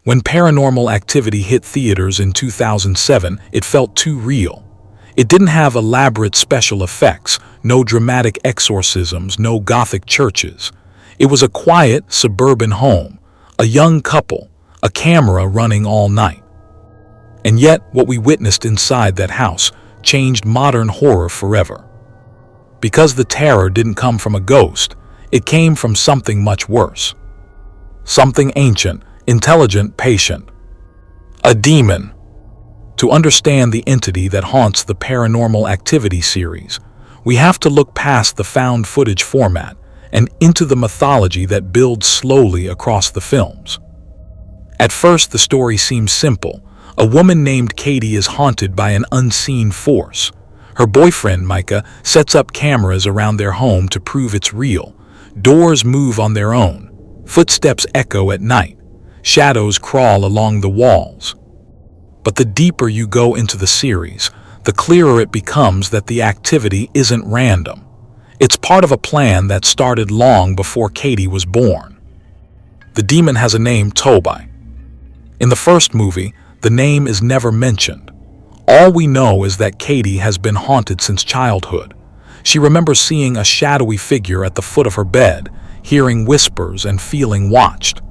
When Paranormal Activity hit theaters in 2007, it felt too real. It didn't have elaborate special effects, no dramatic exorcisms, no gothic churches. It was a quiet, suburban home, a young couple, a camera running all night. And yet, what we witnessed inside that house changed modern horror forever. Because the terror didn't come from a ghost, it came from something much worse. Something ancient, intelligent, patient. A demon. To understand the entity that haunts the Paranormal Activity series, we have to look past the found footage format and into the mythology that builds slowly across the films. At first, the story seems simple. A woman named Katie is haunted by an unseen force. Her boyfriend, Micah, sets up cameras around their home to prove it's real. Doors move on their own. Footsteps echo at night. Shadows crawl along the walls. But the deeper you go into the series, the clearer it becomes that the activity isn't random. It's part of a plan that started long before Katie was born. The demon has a name, Toby. In the first movie, the name is never mentioned. All we know is that Katie has been haunted since childhood. She remembers seeing a shadowy figure at the foot of her bed, hearing whispers and feeling watched.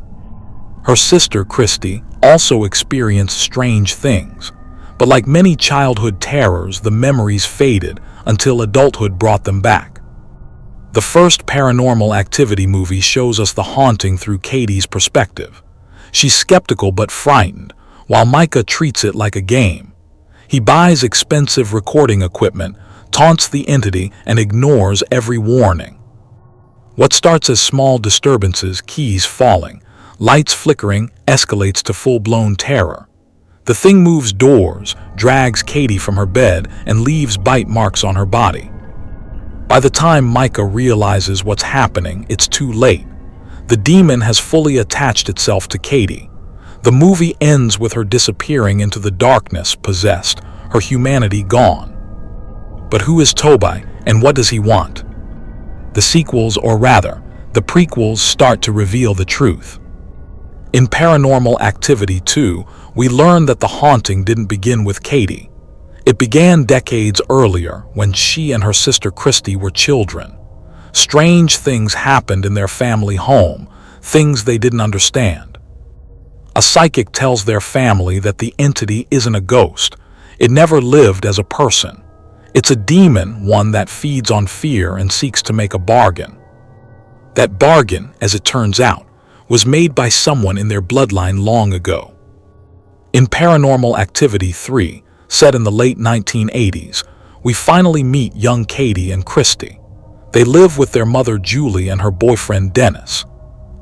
Her sister, Christy, also experienced strange things, but like many childhood terrors, the memories faded until adulthood brought them back. The first Paranormal Activity movie shows us the haunting through Katie's perspective. She's skeptical but frightened, while Micah treats it like a game. He buys expensive recording equipment, taunts the entity, and ignores every warning. What starts as small disturbances, keys falling, lights flickering, escalates to full-blown terror. The thing moves doors, drags Katie from her bed, and leaves bite marks on her body. By the time Micah realizes what's happening, it's too late. The demon has fully attached itself to Katie. The movie ends with her disappearing into the darkness, possessed, her humanity gone. But who is Toby, and what does he want? The sequels, or rather, the prequels, start to reveal the truth. In Paranormal Activity 2, we learn that the haunting didn't begin with Katie. It began decades earlier, when she and her sister Christy were children. Strange things happened in their family home, things they didn't understand. A psychic tells their family that the entity isn't a ghost. It never lived as a person. It's a demon, one that feeds on fear and seeks to make a bargain. That bargain, as it turns out, was made by someone in their bloodline long ago. In Paranormal Activity 3, set in the late 1980s, we finally meet young Katie and Christy. They live with their mother Julie and her boyfriend Dennis.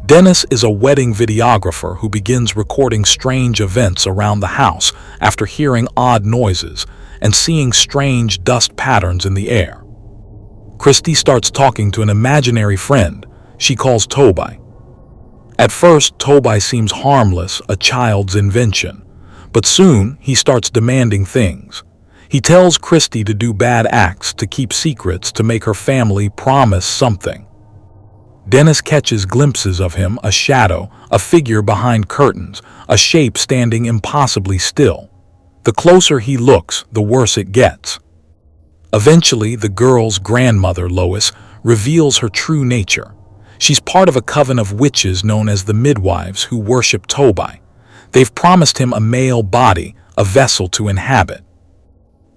Dennis is a wedding videographer who begins recording strange events around the house after hearing odd noises and seeing strange dust patterns in the air. Christy starts talking to an imaginary friend she calls Toby. At first, Toby seems harmless, a child's invention, but soon he starts demanding things. He tells Christy to do bad acts, to keep secrets, to make her family promise something. Dennis catches glimpses of him, a shadow, a figure behind curtains, a shape standing impossibly still. The closer he looks, the worse it gets. Eventually, the girl's grandmother, Lois, reveals her true nature. She's part of a coven of witches known as the Midwives who worship Toby. They've promised him a male body, a vessel to inhabit.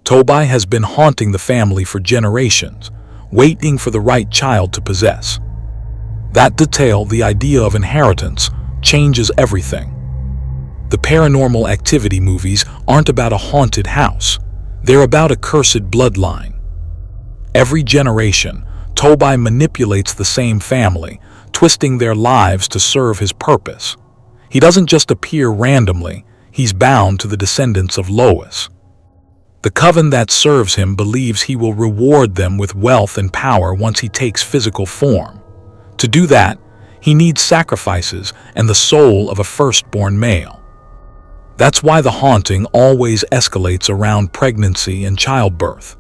Toby has been haunting the family for generations, waiting for the right child to possess. That detail, the idea of inheritance, changes everything. The Paranormal Activity movies aren't about a haunted house. They're about a cursed bloodline. Every generation, Toby manipulates the same family, twisting their lives to serve his purpose. He doesn't just appear randomly, he's bound to the descendants of Lois. The coven that serves him believes he will reward them with wealth and power once he takes physical form. To do that, he needs sacrifices and the soul of a firstborn male. That's why the haunting always escalates around pregnancy and childbirth.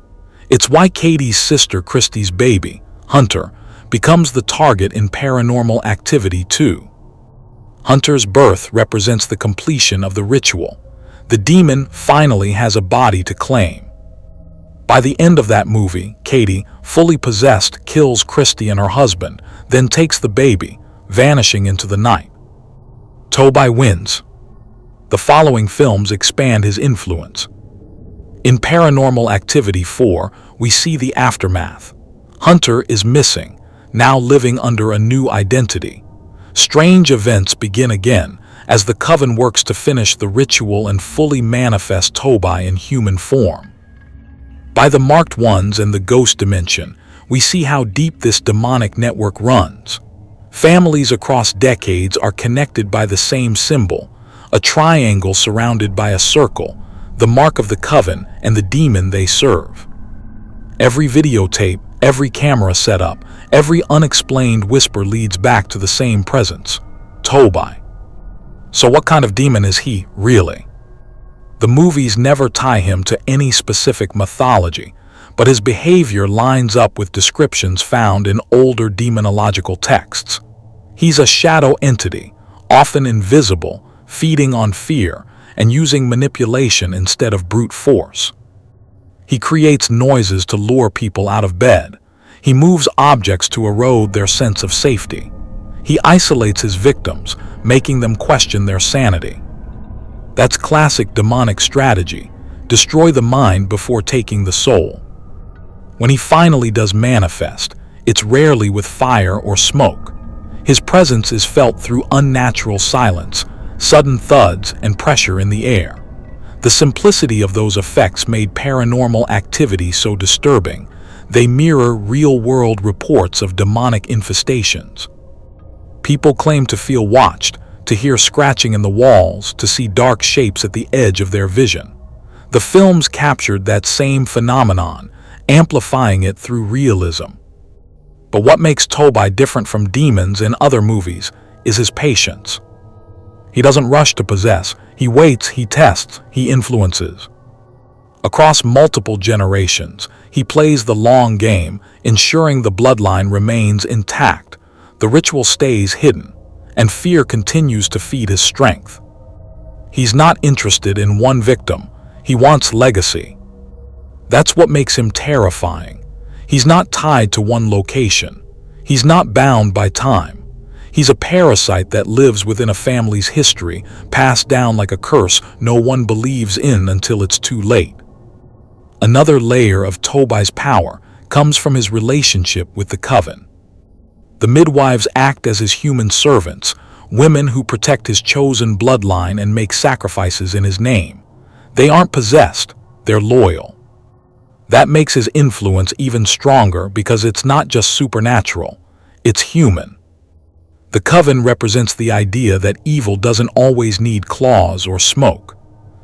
It's why Katie's sister Christy's baby, Hunter, becomes the target in Paranormal Activity 2. Hunter's birth represents the completion of the ritual. The demon finally has a body to claim. By the end of that movie, Katie, fully possessed, kills Christy and her husband, then takes the baby, vanishing into the night. Tobai wins. The following films expand his influence. In Paranormal Activity 4, we see the aftermath. Hunter is missing, now living under a new identity. Strange events begin again as the coven works to finish the ritual and fully manifest Tobai in human form. By the Marked Ones and the Ghost Dimension, we see how deep this demonic network runs. Families across decades are connected by the same symbol, a triangle surrounded by a circle, the mark of the coven and the demon they serve. Every videotape, every camera setup, every unexplained whisper leads back to the same presence, Tobai. So what kind of demon is he, really? The movies never tie him to any specific mythology, but his behavior lines up with descriptions found in older demonological texts. He's a shadow entity, often invisible, feeding on fear and using manipulation instead of brute force. He creates noises to lure people out of bed. He moves objects to erode their sense of safety. He isolates his victims, making them question their sanity. That's classic demonic strategy: destroy the mind before taking the soul. When he finally does manifest, it's rarely with fire or smoke. His presence is felt through unnatural silence, sudden thuds, and pressure in the air. The simplicity of those effects made Paranormal Activity so disturbing. They mirror real-world reports of demonic infestations. People claim to feel watched, to hear scratching in the walls, to see dark shapes at the edge of their vision. The films captured that same phenomenon, amplifying it through realism. But what makes Tobai different from demons in other movies is his patience. He doesn't rush to possess. He waits, he tests, he influences. Across multiple generations, he plays the long game, ensuring the bloodline remains intact, the ritual stays hidden, and fear continues to feed his strength. He's not interested in one victim. He wants legacy. That's what makes him terrifying. He's not tied to one location. He's not bound by time. He's a parasite that lives within a family's history, passed down like a curse no one believes in until it's too late. Another layer of Tobai's power comes from his relationship with the coven. The midwives act as his human servants, women who protect his chosen bloodline and make sacrifices in his name. They aren't possessed, they're loyal. That makes his influence even stronger because it's not just supernatural, it's human. The coven represents the idea that evil doesn't always need claws or smoke.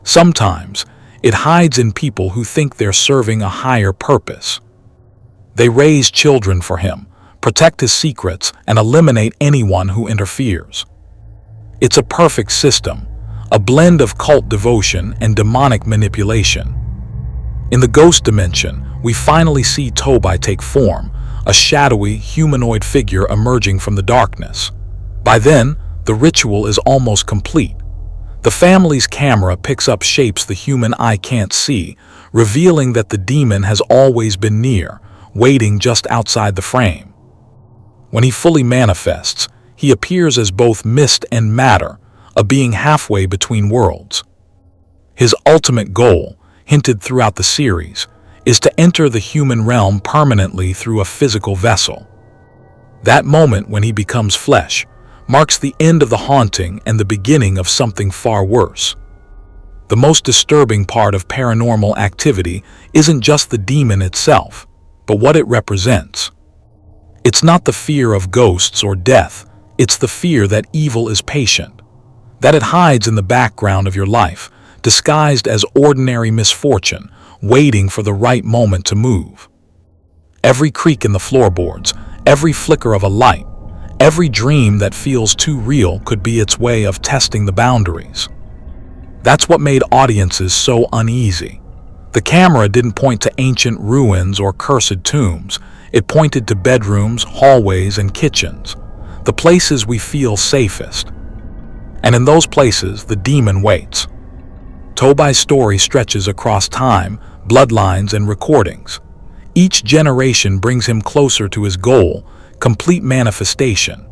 Sometimes, it hides in people who think they're serving a higher purpose. They raise children for him, protect his secrets, and eliminate anyone who interferes. It's a perfect system, a blend of cult devotion and demonic manipulation. In the Ghost Dimension, we finally see Tobai take form, a shadowy, humanoid figure emerging from the darkness. By then, the ritual is almost complete. The family's camera picks up shapes the human eye can't see, revealing that the demon has always been near, waiting just outside the frame. When he fully manifests, he appears as both mist and matter, a being halfway between worlds. His ultimate goal, hinted throughout the series, is to enter the human realm permanently through a physical vessel. That moment when he becomes flesh marks the end of the haunting and the beginning of something far worse. The most disturbing part of Paranormal Activity isn't just the demon itself, but what it represents. It's not the fear of ghosts or death, it's the fear that evil is patient, that it hides in the background of your life, disguised as ordinary misfortune, waiting for the right moment to move. Every creak in the floorboards, every flicker of a light, every dream that feels too real could be its way of testing the boundaries. That's what made audiences so uneasy. The camera didn't point to ancient ruins or cursed tombs. It pointed to bedrooms, hallways, and kitchens, the places we feel safest. And in those places, the demon waits. Tobai's story stretches across time, bloodlines, and recordings. Each generation brings him closer to his goal, complete manifestation.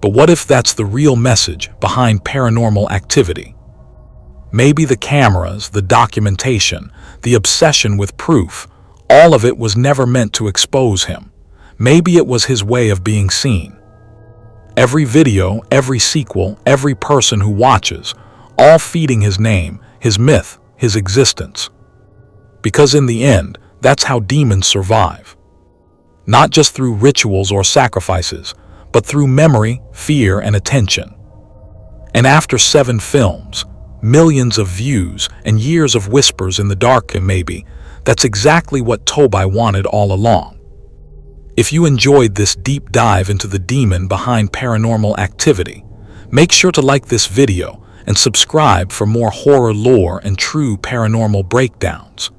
But what if that's the real message behind Paranormal Activity? Maybe the cameras, the documentation, the obsession with proof, all of it was never meant to expose him. Maybe it was his way of being seen. Every video, every sequel, every person who watches, all feeding his name, his myth, his existence. Because in the end, that's how demons survive. Not just through rituals or sacrifices, but through memory, fear, and attention. And after 7 films, millions of views, and years of whispers in the dark, maybe, that's exactly what Tobai wanted all along. If you enjoyed this deep dive into the demon behind Paranormal Activity, make sure to like this video and subscribe for more horror lore and true paranormal breakdowns.